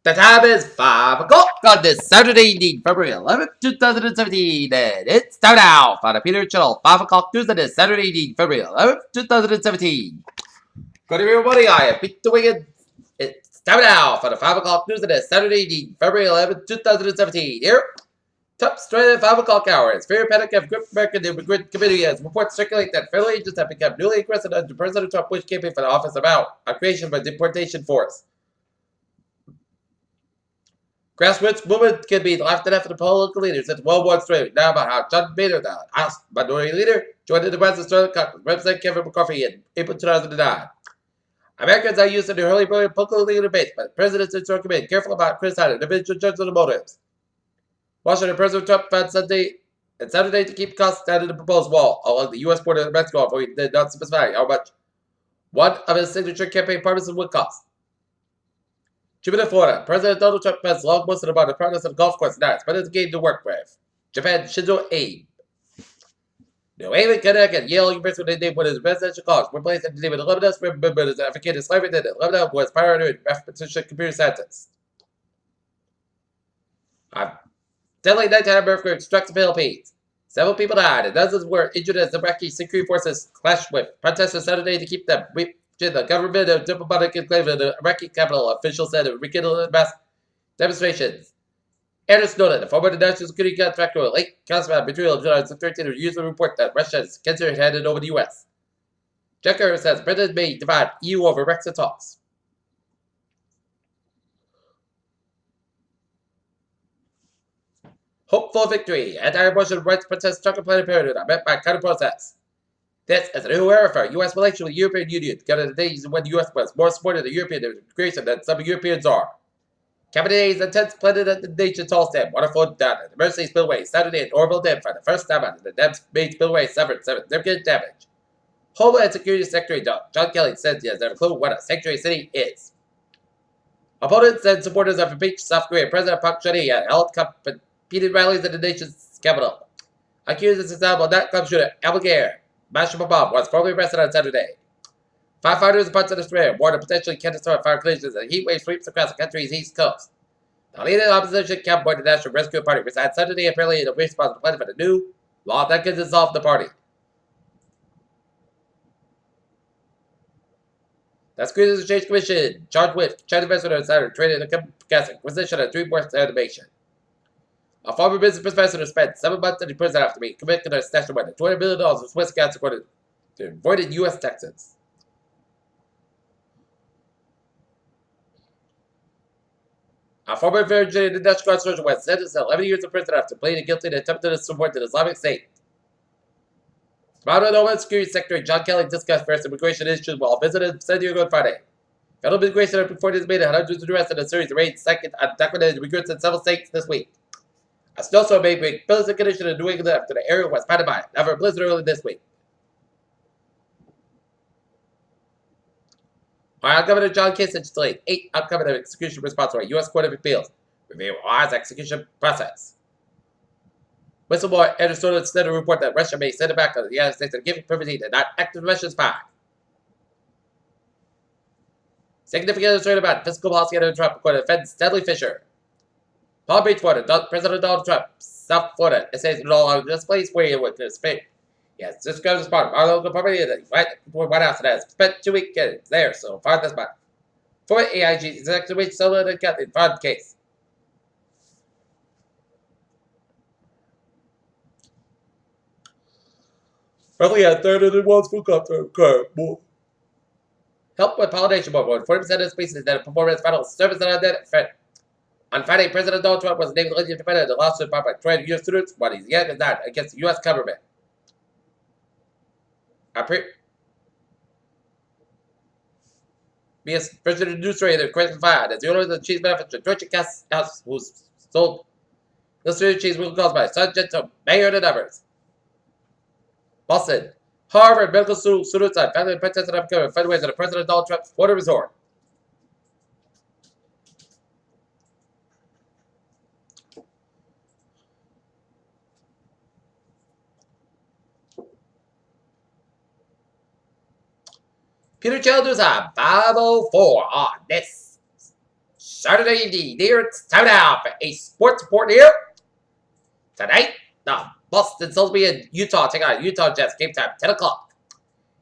The time is 5 o'clock on this Saturday evening, February 11th, 2017, and it's time now on the Peter Channel, 5 o'clock news on this Saturday evening, February 11th, 2017. Good evening, everybody. I am Peter Wiggins. It's time now for the 5 o'clock news on this Saturday evening, February 11th, 2017. Here, top straight at 5 o'clock hour. It's fear panic of Group American Immigrant Committee as reports circulate that federal agents have become newly aggressive under President Trump Bush campaign for the office about a creation of a deportation force. Grassroots movement can be laughed at for the political leaders at World War III. Now about how John Boehner, the House Minority Leader, joined the President's Congress. Representative Kevin McCarthy in April 2009. Americans are used to the early political legal debates, but the President's Internal Committee careful about criticizing individual judges and motives. Washington President Trump found Sunday and Saturday to keep costs down in the proposed wall along the U.S. border of Mexico, although he did not specify how much one of his signature campaign promises would cost. Jupiter, Florida. President Donald Trump has long boasted about the progress of the golf course now. It's better the game to work with. Japan, Shinzo Abe. New Haven, Connecticut. Yale University named one of his residential colleges. One place in the name of the Lebanese remembered as advocated slavery that Lebanon was pioneer in mathematician computer scientists. Deadly nighttime earthquake struck the Philippines. Several people died and dozens were injured as the Iraqi security forces clashed with protesters Saturday to keep them. The government of diplomatic enclave in the Iraqi capital officials said it rekindled mass demonstrations. Anders Snowden, the former national security contractor, late classified material of 2013, refused to report that Russia is considered handed over the U.S. Juncker says Britain may divide EU over Brexit talks. Hopeful victory. Anti-abortion rights protests struck a Planned Parenthood are met by counter protests. This is a new era for U.S. relations with the European Union, because of the days when the U.S. was more supportive of the European integration than some Europeans are. Cabinet days intense planted at the nation's tall dam, water flowed down an emergency spillway Saturday at Orville Dam for the first time on the dam's main spillway suffered significant damage. Homeland Security Secretary John Kelly said he has never clue what a sanctuary city is. Opponents and supporters of impeached South Korea President Park Geun-hye held competing rallies in the nation's capital. Accused of successful nightclub shooter Abu Ghair Bashar Bomb was formally arrested on Saturday. Firefighters in parts of Australia warned of potentially catastrophic fire collisions as a heat wave sweeps across the country's east coast. The leading opposition camp board, the National Rescue Party, resigned Saturday apparently in a response to plan for the new law that can dissolve the party. The Securities Exchange Commission charged with China Investor Insider trading the acquisition of DreamWorks Animation. A former business professor spent 7 months in prison after being convicted of snatching more than $200 million of Swiss accounts according to avoided U.S. taxes. A former Virginia industrial surgeon was sentenced to 11 years in prison after pleading guilty to attempted to support the Islamic State. Toronto Homeland Security Secretary John Kelly discussed first immigration issues while visiting San Diego on Friday. Federal immigration authorities made hundreds of arrests in a series of raids second undocumented immigrants in several states this week. A snowstorm may bring blizzard condition in New England after the area was pounded by another blizzard early this week. While Governor John Kasich delayed 8 upcoming execution response to a U.S. Court of Appeals review Ohio's execution process. Whistleblower Anders Snowden said a report that Russia may send it back to the United States and give permission to not act as Russian spy. Significant concern about fiscal policy under Trump, according to Fed's Stanley Fisher. Palm Beach, Florida. President Donald Trump, South Florida, says it all on this place where he would participate. Yes, this goes as part of our local property that White House has spent 2 weekends there so far this month. For AIG executive Sullivan and Catholic fraud case. Roughly a third of the world's food crops help with pollination more. 40% of species that perform as vital service and unidentified. On Friday, President Donald Trump was named legitimate defendant in the lawsuit brought by 12 U.S. students, but he's yet is not against the U.S. government. B.S. President News Story, the question filed as the owner of the cheese manufacturer Deutsche Gas House, who sold the cheese will caused by subject to mayor and others. Boston. Harvard medical students on family protested upcoming fundraiser at President Donald Trump's Florida resort. Peter Childers on 504 on this Saturday evening, here it's time now for a sports report here. Tonight, the Boston Celtics and Utah take on Utah Jazz. Game time, 10 o'clock.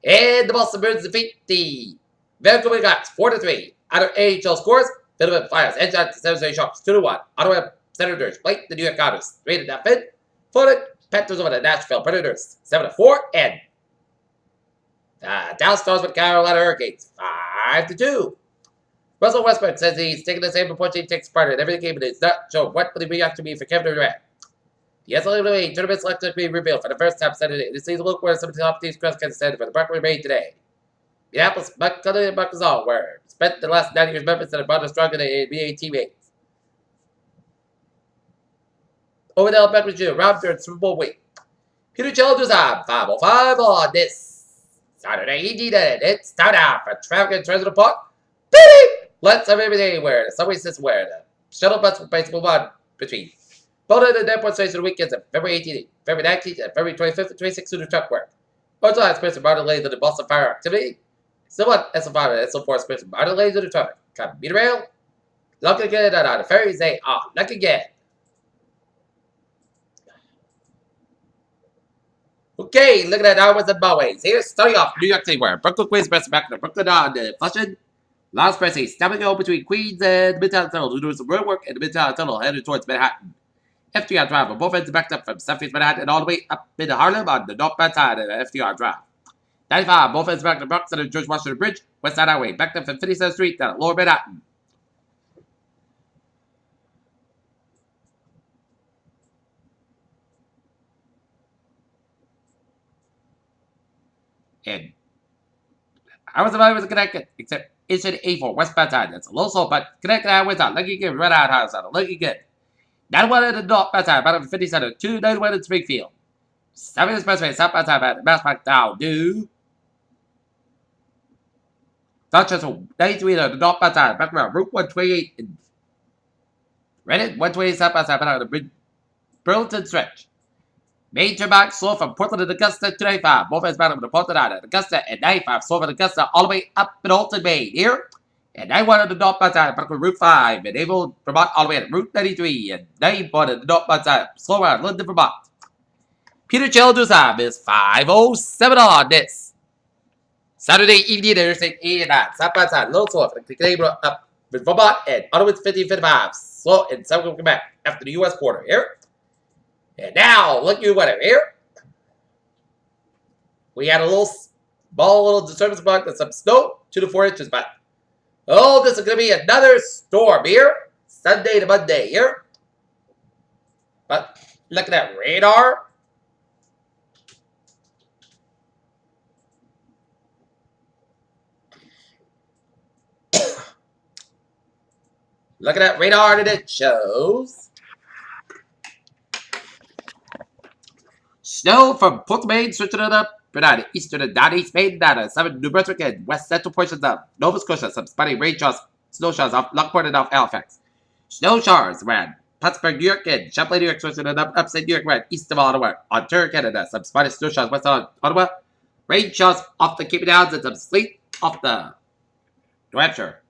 And the Boston Bruins defeat the Vancouver Canucks 4-3. Other AHL scores, Philadelphia Flyers edge out the San Jose Sharks 2-1. Ottawa Senators beat the New York Islanders 3-0. Florida Panthers over the Nashville Predators 7-4. And the Dallas Stars with Carolina Hurricanes 5-2. Russell Westbrook says he's taking the same approach he takes part in every game, but it's not sure what will the reaction be for Kevin Durant. The NCAA tournament selection will be revealed for the first time Saturday. This season look where some of the top teams cross Kansas City for the Buck made today. Minneapolis, McCullough, and Buckazall were spent the last 9 years Memphis and brought us stronger than NBA teammates. Odell Beckham Jr. robbed during Super Bowl week. Peter Childers on 505 on this Saturday evening, and it's time now for traffic and Treasure Park. Let's have everything where the subway system where the shuttle bus will basically move on between both of the airport stations weekends of February 18th, February 19th, and February 25th and 26th to the truck work. Also, experienced modern lanes of the Boston fire activity. Somewhat SO5 and SO4 experienced modern lanes of the traffic. Commuter rail. Look again on the ferries, they are luck again. Okay, look at that downwards and byways. Here, starting off New York City, where Brooklyn Queens press back to Brooklyn on the Flushing. Last press stepping out between Queens and the Midtown Tunnel to do some road work in the Midtown Tunnel headed towards Manhattan. FDR Drive on both ends backed up from Southeast Manhattan and all the way up into Harlem on the northbound side of FDR Drive. 95, both ends back to the Bronx and the George Washington Bridge, West Side Highway, backed up from 57th Street down Lower Manhattan. And I was connected, except it's an A4 westbound side. That's a little slow, but connected highways on Lucky Good, Red Out House on Lucky Good. 91 in the northbound side, about 57, 291 in Springfield. 7 Expressway, southbound side, at Mass Park down, do. Dorchester, 93 in the northbound side, back around Route 128 in Reddit, 128 southbound side, about the Burlington stretch. Major Max slow from Portland to Augusta to 95. Both ends bound from the Portland at Augusta and 95. Slow from Augusta all the way up in Alton, Maine. Here. And 91 on the northbound side, back with Route 5. And Naval, Vermont all the way at Route 93. And 91 on the northbound side, slow around London, Vermont. Peter Childers time is 5:07 on this Saturday evening, Interstate 89. Southbound side, little slow from the Canadian up with Vermont and Ottawa 50-55. Slow in Southern Quebec after the U.S. border. Here. And now, look at what here. We had a little disturbance block with some snow, 2 to 4 inches, but oh, this is going to be another storm here. Sunday to Monday here. But look at that radar. Look at that radar that it shows. Snow from Portland, Maine, switching it up for the eastern and northeast Maine, southern New Brunswick, and west central portions of Nova Scotia. Some spotty rain showers, snow showers off Lockport and off Halifax. Snow showers around Plattsburgh, New York, and Champlain, New York, switching it up upstate New York, around east of Ottawa. Ontario, Canada, some spotty snow showers west of Ottawa. Rain showers off the Cape Downs and some sleet off the New Hampshire.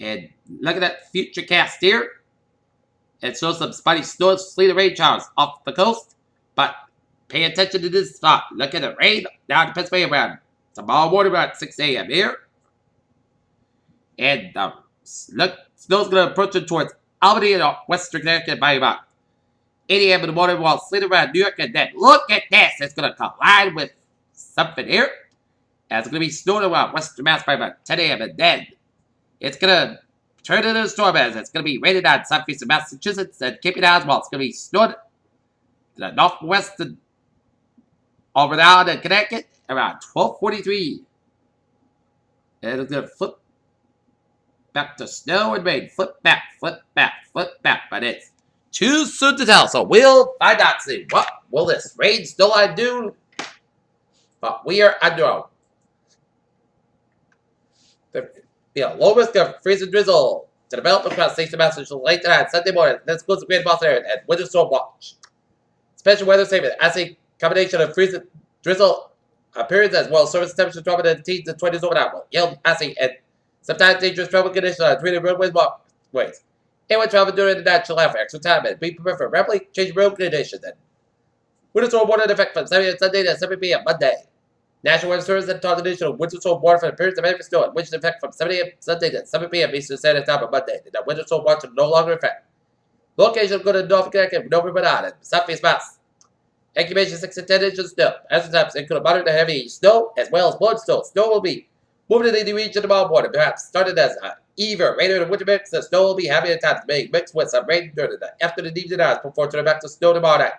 And look at that future cast here. It shows some spotty snow, sleet, and rain showers off the coast. But pay attention to this spot. Look at the rain down to Pennsylvania around tomorrow morning around 6 a.m. here. And look, snow's going to approach it towards Albany and western Connecticut by about 8 a.m. in the morning while sleet around New York. And then look at this. It's going to collide with something here. And it's going to be snowing around western Mass by about 10 a.m. And then it's going to turn into a storm as it's going to be raining on southeastern Massachusetts and Cape Downs while it's going to be snowing to the northwest and over down in Connecticut around 12:43. And it's going to flip back to snow and rain. Flip back, flip back, flip back. But it's too soon to tell, so we'll find out soon. What will this rain still undo? But we are under a low risk of freezing drizzle to develop across St. Massachusetts late tonight, Sunday morning. Then schools in Greater Boston area and winter storm watch. Special weather statement as a combination of freezing Drizzle appears as well. Surface temperature dropping in the teens and 20s overnight. Yield icy and sometimes dangerous travel conditions on treated roadways walkways. Anyone traveling during the night shall have extra time and be prepared for rapidly changing road conditions. And winter storm warning in effect from 7 a.m. Sunday to 7 p.m. Monday. National Weather Service and Tornado National Winter Storm Warning for the periods of heavy snow, which is in effect from 7 a.m. Sunday to 7 p.m. Eastern Standard Time on Monday. The winter storm watch is no longer in effect. Location go to North Connecticut, Nova Banana, Southeast Mass. Incubation 6 to 10 inches of snow. As the times include moderate to heavy snow as well as blood snow. Snow will be moving in the region tomorrow morning, perhaps started as either rain or winter mix. The snow will be heavy at times, being mixed with some rain during the after the evening hours before turning back to snow tomorrow night.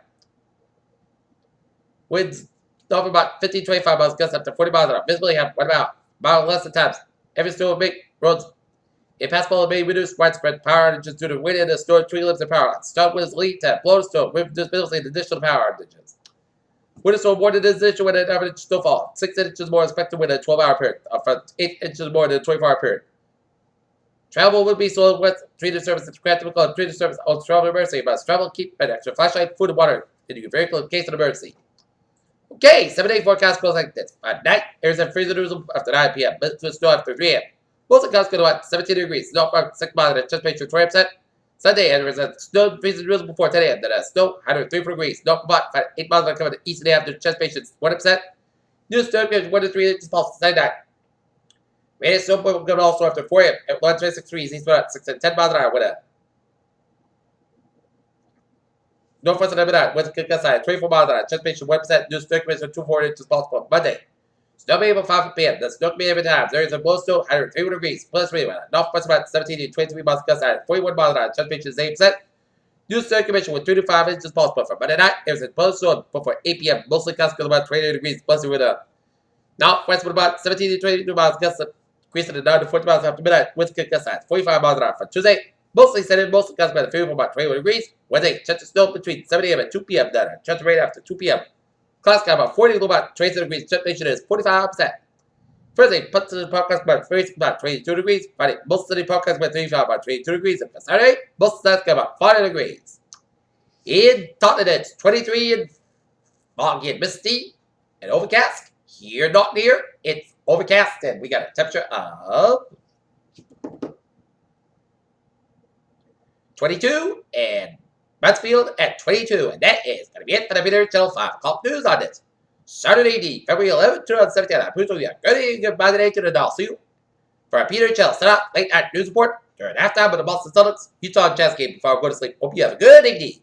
Winds over about 15-25 miles, gusts up to 40 miles an hour. Visibly have one mile less at times. Every snow will make roads impassable and may reduce widespread power outages due to wind and the stored tree limbs and power lines. Strong winds lead to blow snow, with visibility and additional power outages. Winter storm warning is issued when an average snowfall 6 inches more expected within a 12-hour period, from 8 inches more than a 24-hour period. Travel will be slow with treated service and typical and treated service on travel emergency. But travel, keep an extra flashlight, food, and water in your vehicle in case of emergency. Okay, 7-day forecast goes like this. At night, there's a freezing drizzle after 9 p.m. But snow after 3 a.m. Most of the counts go to about 17 degrees. Snow from 6 miles and chest temperature 20%. Sunday, and there's a snow freezing drizzle before 10 a.m. Then a snow 103 degrees. Snow from about 8 miles and coming to east and after chest patients 1%. New snow gives 1 to 3 inches pulse Sunday night. Rain and snow will come also after 4 a.m. at 126 degrees. East about 6 to 10 miles an hour with a northwest and night with a gust side 24 miles an hour. Chest patient 1%. New snow gives 2 inches possible Monday. Snow may be about 5 p.m. The snow may every time. There is a low snow 103 degrees. Plus wind. Northwest about 17 to 23 miles gust side 41 miles an hour. Chest patient 8%. New circulation with 3 to 5 inches possible for Monday night. There's a plus snow before 8 p.m. Mostly gusts about 20 degrees. Plus with a northwest with about 17 to 22 miles gust. Increasing to 9 to 40 miles after midnight with gust size 45 miles an hour. For Tuesday, mostly sunny, mostly gusts by the field for about 21 degrees. Wednesday, chance of snow between 7 a.m. and 2 p.m. Then chance of rain after 2 p.m. Clouds got about 40 to about 27 degrees. Temperature is 45%. Thursday, puts the podcast about 30 about 22 degrees. Friday, most of the podcast about 35 about 22 degrees. And for Saturday, most of the got about 40 degrees. In Taunton, it's 23 and foggy and misty and overcast. Here, not near, it's overcast, and we got a temperature of 22 and Mansfield at 22. And that is going to be it for the Peter till 5 o'clock news on this Saturday, February 11th, 2017. I'm Bruce with you. Good bye today to the doll. See you for a Peter Chill set up late night news report during halftime of the Boston Celtics Utah Jazz game before I go to sleep. Hope you have a good evening.